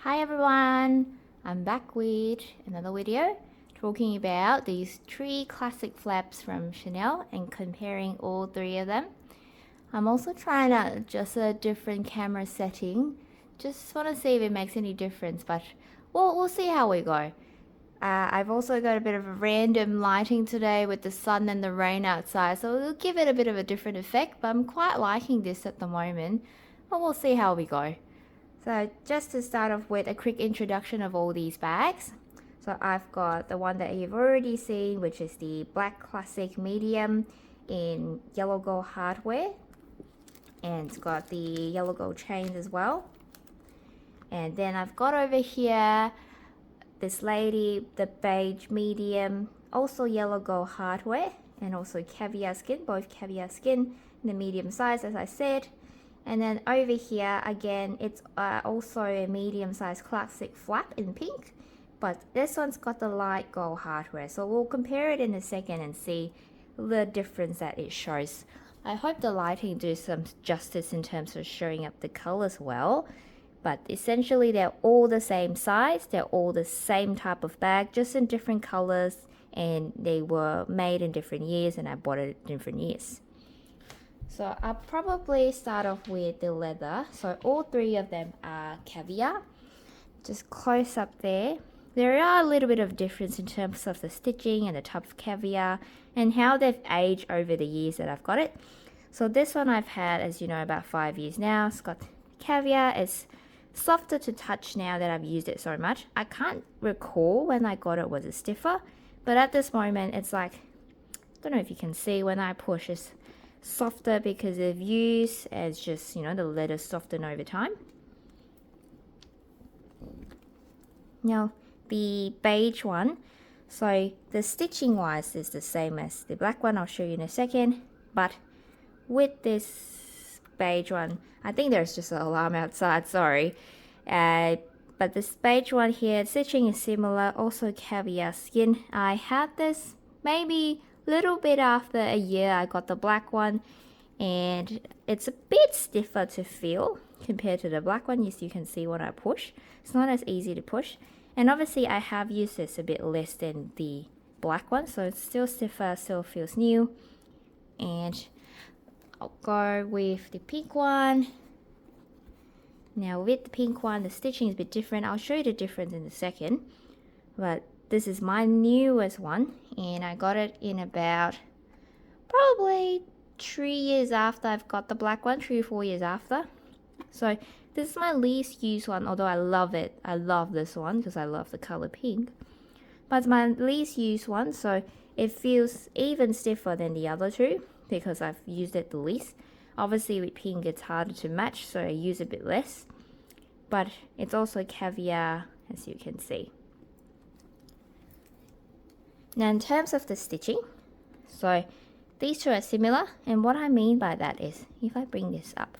Hi everyone, I'm back with another video talking about these three classic flaps from Chanel and comparing all three of them. I'm also trying to adjust a different camera setting, just want to see if it makes any difference, but we'll see how we go. I've also got a bit of a random lighting today with the sun and the rain outside, so it'll give it a bit of a different effect, but I'm quite liking this at the moment, but we'll see how we go. So just to start off with a quick introduction of all these bags. So I've got the one that you've already seen, which is the Black Classic Medium in yellow gold hardware. And it's got the yellow gold chains as well. And then I've got over here this lady, the beige medium, also yellow gold hardware, and also caviar skin, both caviar skin in the medium size as I said. And then over here again, it's also a medium-sized classic flap in pink, but this one's got the light gold hardware, so we'll compare it in a second and see the difference that it shows. I hope the lighting does some justice in terms of showing up the colors well, but essentially they're all the same size, they're all the same type of bag, just in different colors, and they were made in different years and I bought it in different years. So I'll probably start off with the leather. So all three of them are caviar. Just close up there. There are a little bit of difference in terms of the stitching and the type of caviar and how they've aged over the years that I've got it. So this one I've had, as you know, about 5 years now. It's got caviar. It's softer to touch now that I've used it so much. I can't recall when I got it was it stiffer, but at this moment it's like, I don't know if you can see when I push, it's softer because of use as just, you know, the leather soften over time. Now the beige one, so the stitching wise is the same as the black one, I'll show you in a second, but with this beige one, I think there's just an alarm outside, sorry, but this beige one here, stitching is similar, also caviar skin. I had this maybe little bit after a year I got the black one, and it's a bit stiffer to feel compared to the black one. Yes, you can see when I push, it's not as easy to push, and obviously I have used this a bit less than the black one, so it's still stiffer, still feels new. And I'll go with the pink one. Now with the pink one, the stitching is a bit different. I'll show you the difference in a second, but this is my newest one, and I got it in about probably 3 years after I've got the black one, 3 or 4 years after. So this is my least used one, although I love it. I love this one because I love the color pink. But it's my least used one, so it feels even stiffer than the other two because I've used it the least. Obviously with pink it's harder to match, so I use a bit less. But it's also caviar, as you can see. Now in terms of the stitching, so these two are similar, and what I mean by that is if I bring this up,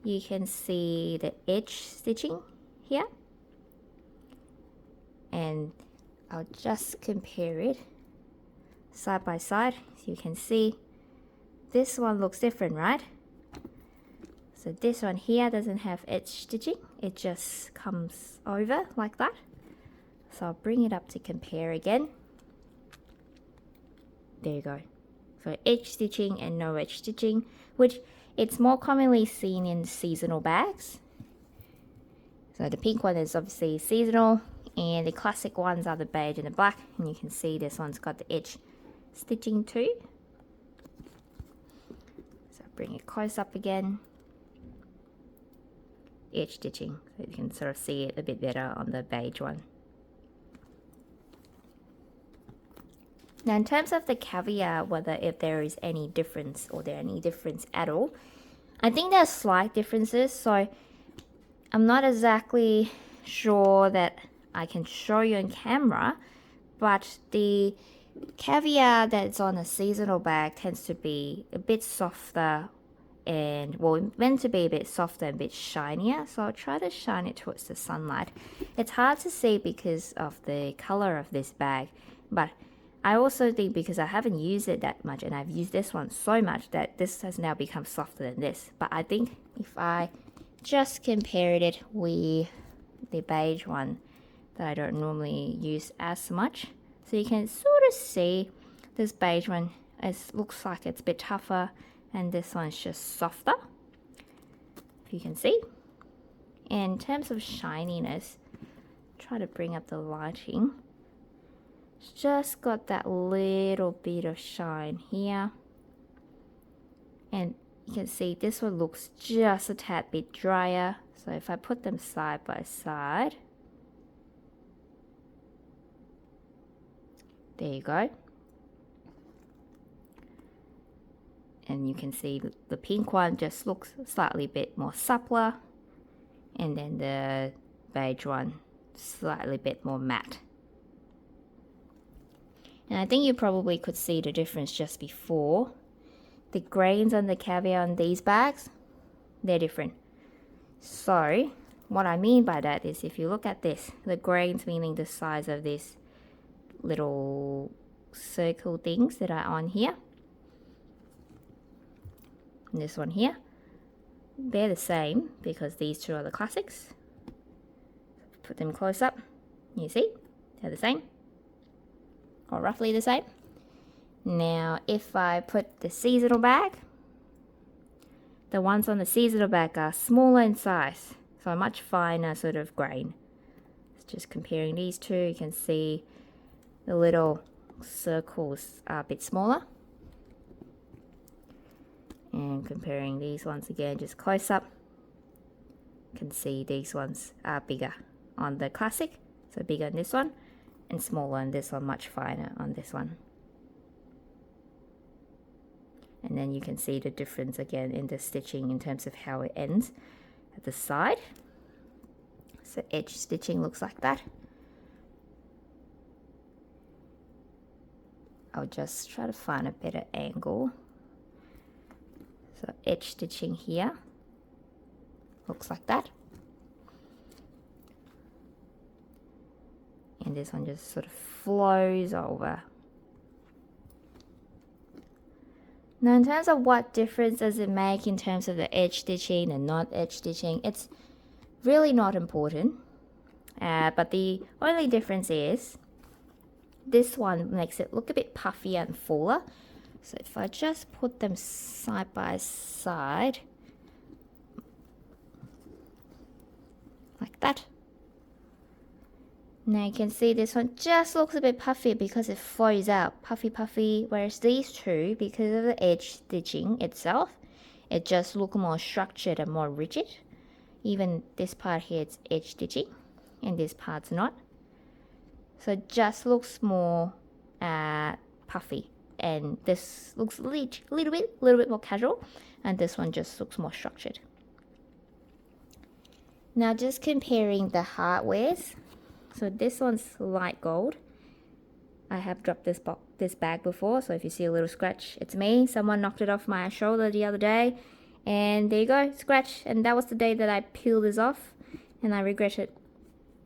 you can see the edge stitching here, and I'll just compare it side by side so you can see this one looks different, right? So this one here doesn't have edge stitching, it just comes over like that. So I'll bring it up to compare again. There you go. So edge stitching and no edge stitching, which it's more commonly seen in seasonal bags. So the pink one is obviously seasonal, and the classic ones are the beige and the black, and you can see this one's got the edge stitching too. So bring it close up again. Edge stitching, so you can sort of see it a bit better on the beige one. Now in terms of the caviar, whether if there is any difference or there any difference at all, I think there's slight differences, so I'm not exactly sure that I can show you on camera, but the caviar that's on a seasonal bag tends to be a bit softer and, well, meant to be a bit softer and a bit shinier, so I'll try to shine it towards the sunlight. It's hard to see because of the color of this bag, but I also think because I haven't used it that much and I've used this one so much that this has now become softer than this. But I think if I just compared it with the beige one that I don't normally use as much. So you can sort of see this beige one looks like it's a bit tougher, and this one's just softer, if you can see. And in terms of shininess, try to bring up the lighting. It's just got that little bit of shine here. And you can see this one looks just a tad bit drier. So if I put them side by side, there you go. And you can see the pink one just looks slightly bit more suppler, and then the beige one slightly bit more matte. And I think you probably could see the difference just before. The grains on the caviar on these bags, they're different. So what I mean by that is, if you look at this, the grains meaning the size of these little circle things that are on here, and this one here, they're the same because these two are the classics. Put them close up, you see, they're the same, or roughly the same. Now if I put the seasonal bag, the ones on the seasonal bag are smaller in size, so a much finer sort of grain. Just comparing these two, you can see the little circles are a bit smaller. And comparing these ones again, just close up, you can see these ones are bigger on the classic, so bigger on this one, and smaller on this one, much finer on this one. And then you can see the difference again in the stitching in terms of how it ends at the side. So edge stitching looks like that. I'll just try to find a better angle. So edge stitching here looks like that. And this one just sort of flows over. Now in terms of what difference does it make in terms of the edge stitching and not edge stitching, it's really not important. But the only difference is this one makes it look a bit puffier and fuller. So if I just put them side by side, like that. Now you can see this one just looks a bit puffy because it flows out, puffy, whereas these two, because of the edge stitching itself, it just looks more structured and more rigid. Even this part here, it's edge stitching, and this part's not. So it just looks more puffy, and this looks a little bit more casual, and this one just looks more structured. Now just comparing the hardwares. So this one's light gold. I have dropped this bag before, so if you see a little scratch, it's me. Someone knocked it off my shoulder the other day, and there you go, scratch. And that was the day that I peeled this off, and I regretted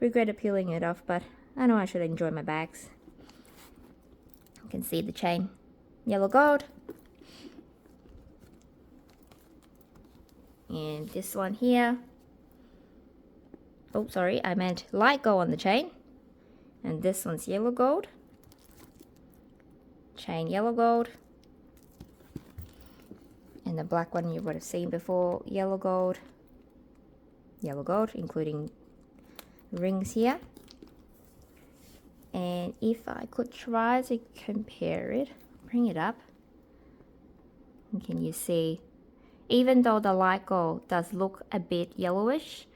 peeling it off, but I know I should enjoy my bags. You can see the chain, yellow gold. And this one here, oh sorry, I meant light gold on the chain, and this one's yellow gold, chain yellow gold, and the black one you would have seen before, yellow gold, including rings here. And if I could try to compare it, bring it up, can you see, even though the light gold does look a bit yellowish,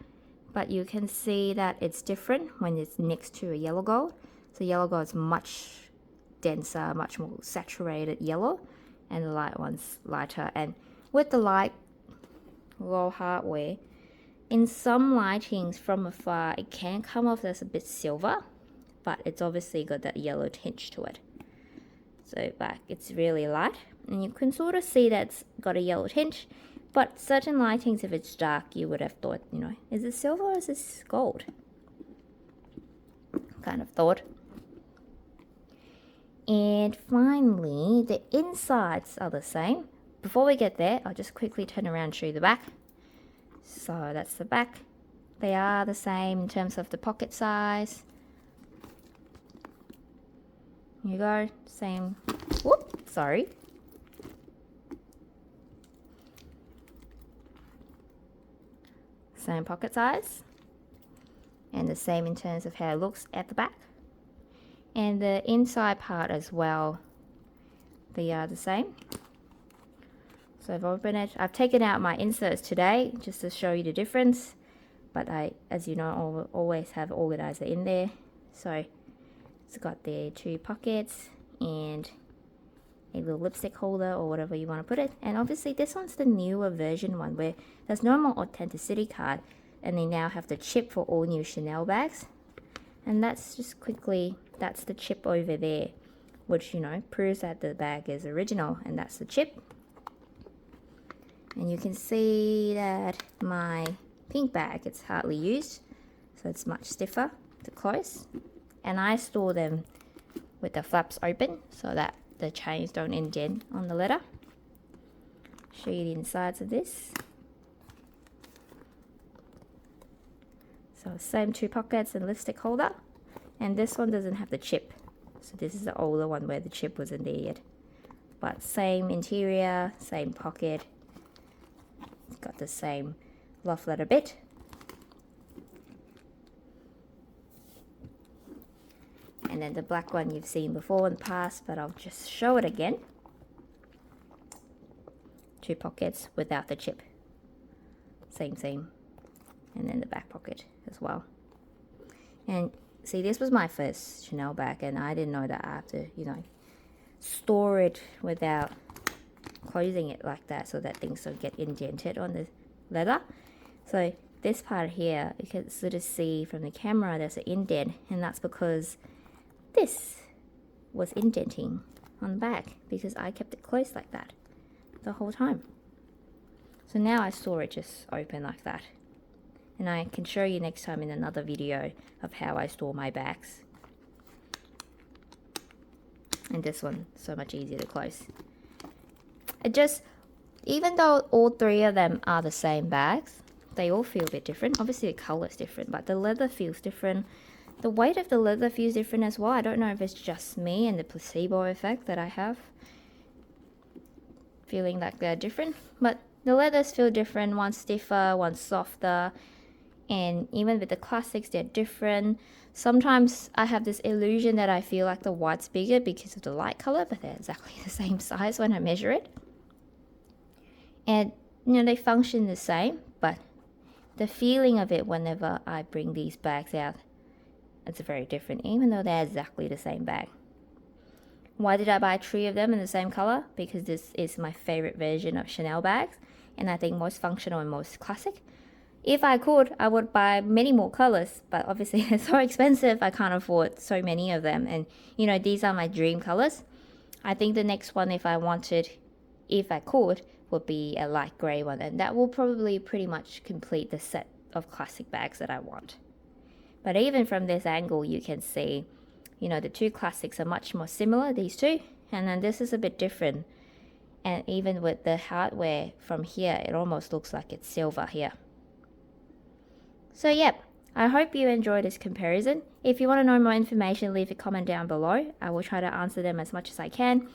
but you can see that it's different when it's next to a yellow gold. So yellow gold is much denser, much more saturated yellow, and the light one's lighter. And with the light gold hardware, in some lightings from afar, it can come off as a bit silver, but it's obviously got that yellow tinge to it. So back, it's really light, and you can sort of see that it's got a yellow tinge. But certain lightings, if it's dark, you would have thought, you know, is it silver or is this gold? Kind of thought. And finally, the insides are the same. Before we get there, I'll just quickly turn around and show you the back. So that's the back. They are the same in terms of the pocket size. Here you go, same, whoop, sorry. Same pocket size. And the same in terms of how it looks at the back. And the inside part as well, they are the same. So I've opened it. I've taken out my inserts today just to show you the difference. But I, as you know, always have an organizer in there. So it's got the 2 pockets and a little lipstick holder or whatever you want to put it. And obviously this one's the newer version one where there's no more authenticity card. And they now have the chip for all new Chanel bags. And that's just quickly, that's the chip over there, which, you know, proves that the bag is original, and that's the chip. And you can see that my pink bag, it's hardly used, so it's much stiffer to close. And I store them with the flaps open so that the chains don't indent on the leather. Show you the insides of this. So same 2 pockets and lipstick holder. And this one doesn't have the chip. So this is the older one where the chip wasn't there yet. But same interior, same pocket. It's got the same love letter bit. And then the black one you've seen before in the past, but I'll just show it again. 2 pockets without the chip. Same seam. And then the back pocket as well. And see, this was my first Chanel bag, and I didn't know that I have to, you know, store it without closing it like that so that things don't get indented on the leather. So this part here, you can sort of see from the camera there's an indent, and that's because this was indenting on the back because I kept it closed like that the whole time. So now I store it just open like that. And I can show you next time in another video of how I store my bags. And this one, so much easier to close. It just, even though all 3 of them are the same bags, they all feel a bit different. Obviously the color is different, but the leather feels different. The weight of the leather feels different as well. I don't know if it's just me and the placebo effect that I have, feeling like they're different. But the leathers feel different, one's stiffer, one's softer. And even with the classics, they're different. Sometimes I have this illusion that I feel like the white's bigger because of the light color, but they're exactly the same size when I measure it. And, you know, they function the same, but the feeling of it whenever I bring these bags out, it's very different, even though they're exactly the same bag. Why did I buy 3 of them in the same color? Because this is my favorite version of Chanel bags, and I think most functional and most classic. If I could, I would buy many more colors, but obviously they're so expensive, I can't afford so many of them. And, you know, these are my dream colors. I think the next one, if I wanted, if I could, would be a light gray one. And that will probably pretty much complete the set of classic bags that I want. But even from this angle, you can see, you know, the 2 classics are much more similar, these 2. And then this is a bit different. And even with the hardware from here, it almost looks like it's silver here. So yep, I hope you enjoyed this comparison. If you want to know more information, leave a comment down below. I will try to answer them as much as I can.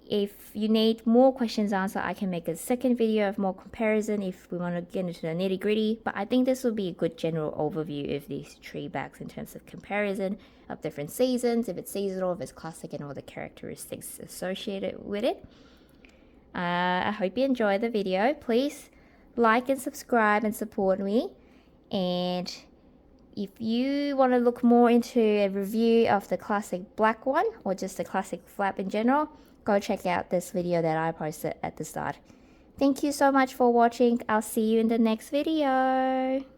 If you need more questions answered, I can make a second video of more comparison if we want to get into the nitty gritty. But I think this will be a good general overview of these 3 bags in terms of comparison of different seasons, if it's seasonal, if it's classic, and all the characteristics associated with it. I hope you enjoyed the video. Please like and subscribe and support me. And if you want to look more into a review of the classic black one or just the classic flap in general, go check out this video that I posted at the start. Thank you so much for watching. I'll see you in the next video.